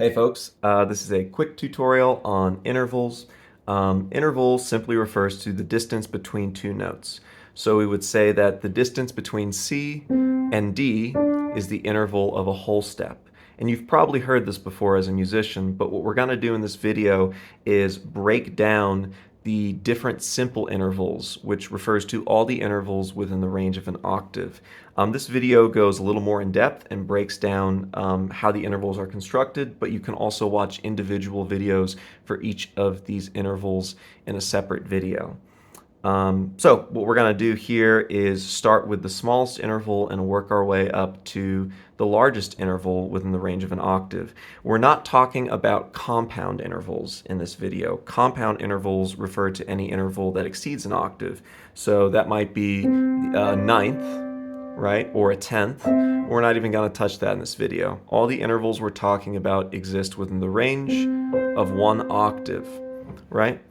Hey folks, this is a quick tutorial on intervals. Interval simply refers to the distance between two notes. So we would say that the distance between C and D is the interval of a whole step. And you've probably heard this before as a musician, but what we're going to do in this video is break down the different simple intervals, which refers to all the intervals within the range of an octave. This video goes a little more in depth and breaks down how the intervals are constructed, but you can also watch individual videos for each of these intervals in a separate video. So what we're going to do here is start with the smallest interval and work our way up to the largest interval within the range of an octave. We're not talking about compound intervals in this video. Compound intervals refer to any interval that exceeds an octave. So that might be a ninth, right, or a tenth. We're not even going to touch that in this video. All the intervals we're talking about exist within the range of one octave, right?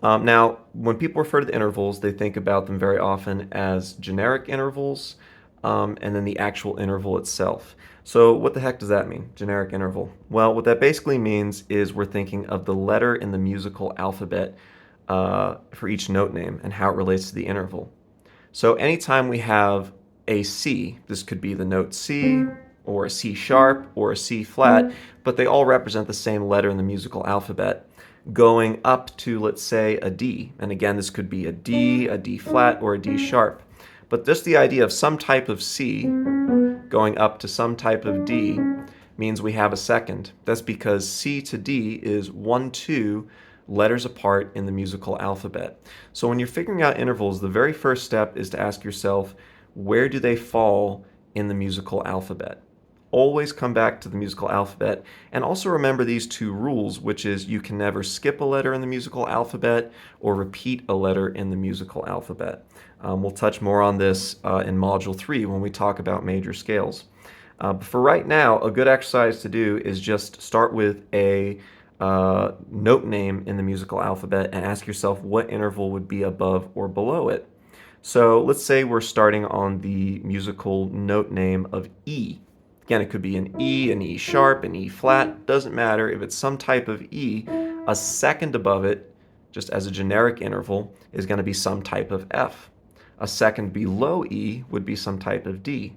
Now, when people refer to the intervals, they think about them very often as generic intervals, and then the actual interval itself. So what the heck does that mean, generic interval? Well, what that basically means is we're thinking of the letter in the musical alphabet for each note name and how it relates to the interval. So anytime we have a C, this could be the note C, or a C sharp, or a C flat, but they all represent the same letter in the musical alphabet, going up to, let's say, a D. And again, this could be a D flat, or a D sharp. But just the idea of some type of C going up to some type of D means we have a second. That's because C to D is 1, 2 letters apart in the musical alphabet. So when you're figuring out intervals, the very first step is to ask yourself, where do they fall in the musical alphabet? Always come back to the musical alphabet, and also remember these two rules, which is you can never skip a letter in the musical alphabet or repeat a letter in the musical alphabet. We'll touch more on this in Module 3 when we talk about major scales. But for right now, a good exercise to do is just start with a note name in the musical alphabet and ask yourself what interval would be above or below it. So let's say we're starting on the musical note name of E. Again, it could be an E sharp, an E flat, doesn't matter. If it's some type of E, a second above it, just as a generic interval, is going to be some type of F. A second below E would be some type of D.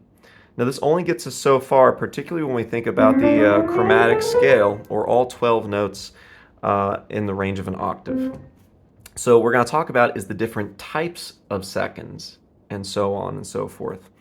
Now this only gets us so far, particularly when we think about the chromatic scale, or all 12 notes in the range of an octave. So what we're going to talk about is the different types of seconds, and so on and so forth.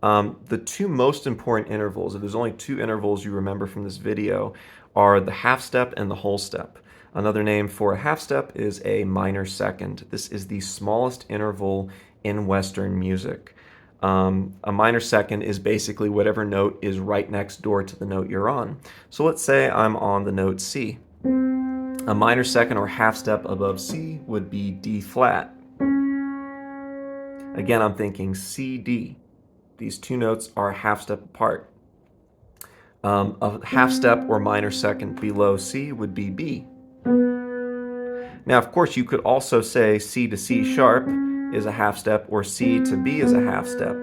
The two most important intervals, if there's only two intervals you remember from this video, are the half step and the whole step. Another name for a half step is a minor second. This is the smallest interval in Western music. A minor second is basically whatever note is right next door to the note you're on. So let's say I'm on the note C. A minor second or half step above C would be D flat. Again, I'm thinking C, D. These two notes are a half step apart. A half step or minor second below C would be B. Now, of course, you could also say C to C sharp is a half step, or C to B is a half step.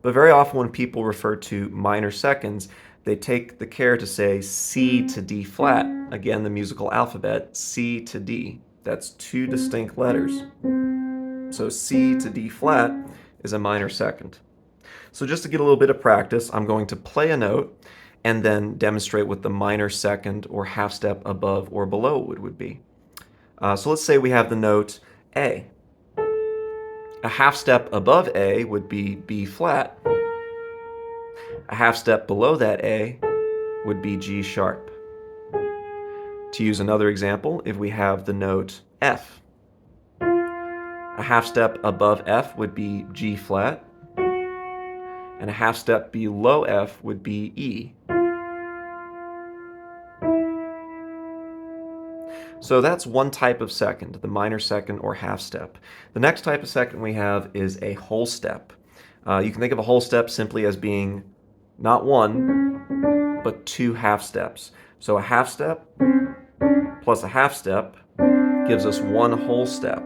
But very often when people refer to minor seconds, they take the care to say C to D flat. Again, the musical alphabet, C to D. That's two distinct letters. So C to D flat is a minor second. So just to get a little bit of practice, I'm going to play a note and then demonstrate what the minor second or half step above or below would be. So let's say we have the note A. A half step above A would be B flat. A half step below that A would be G sharp. To use another example, if we have the note F, a half step above F would be G flat, and a half step below F would be E. So that's one type of second, the minor second or half step. The next type of second we have is a whole step. You can think of a whole step simply as being not one, but two half steps. So a half step plus a half step gives us one whole step,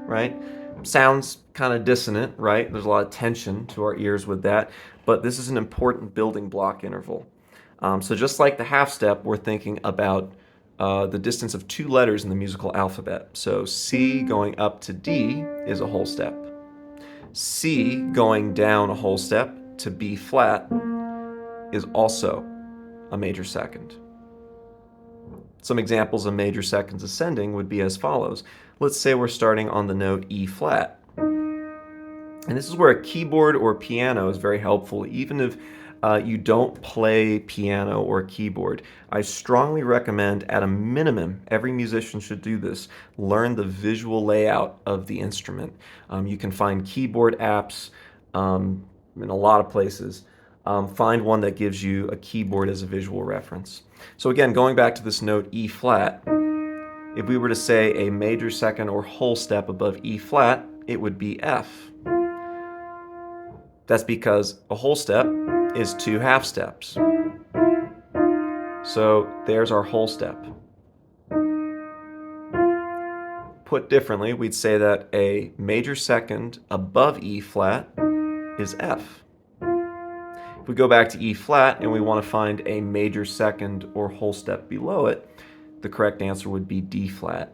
right? Sounds kind of dissonant, right? There's a lot of tension to our ears with that, but this is an important building block interval. So just like the half step, we're thinking about the distance of two letters in the musical alphabet. So C going up to D is a whole step. C going down a whole step to B flat is also a major second. Some examples of major seconds ascending would be as follows. Let's say we're starting on the note E flat. And this is where a keyboard or piano is very helpful, even if you don't play piano or keyboard. I strongly recommend, at a minimum, every musician should do this, learn the visual layout of the instrument. You can find keyboard apps in a lot of places. Find one that gives you a keyboard as a visual reference. So again, going back to this note E flat, if we were to say a major second or whole step above E flat, it would be F. That's because a whole step is two half steps. So there's our whole step. Put differently, we'd say that a major second above E flat is F. If we go back to E flat and we want to find a major second or whole step below it, the correct answer would be D flat.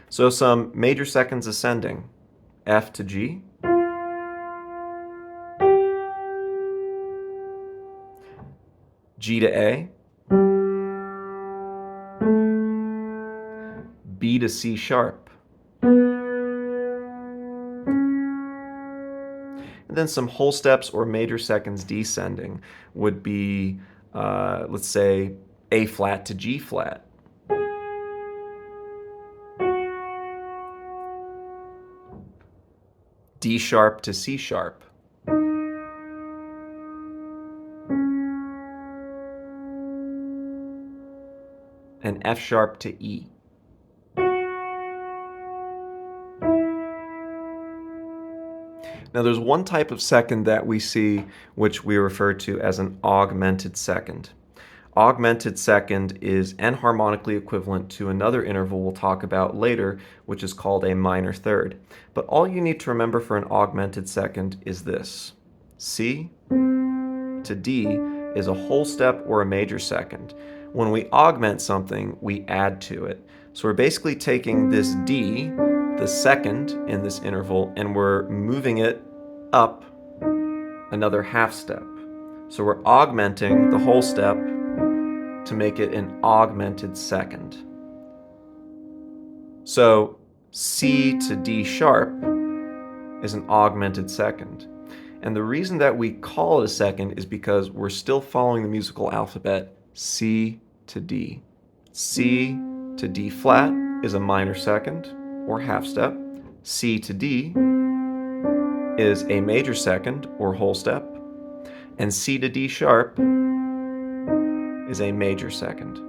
So some major seconds ascending: F to G, G to A, B to C sharp. And then some whole steps or major seconds descending would be, let's say, A flat to G flat. D sharp to C sharp. And F sharp to E. Now there's one type of second that we see which we refer to as an augmented second. Augmented second is enharmonically equivalent to another interval we'll talk about later, which is called a minor third. But all you need to remember for an augmented second is this. C to D is a whole step or a major second. When we augment something, we add to it. So we're basically taking this D, the second in this interval, and we're moving it up another half step. So we're augmenting the whole step to make it an augmented second. So C to D sharp is an augmented second. And the reason that we call it a second is because we're still following the musical alphabet C to D. C to D flat is a minor second or half step. C to D is a major second or whole step. And C to D sharp is a major second.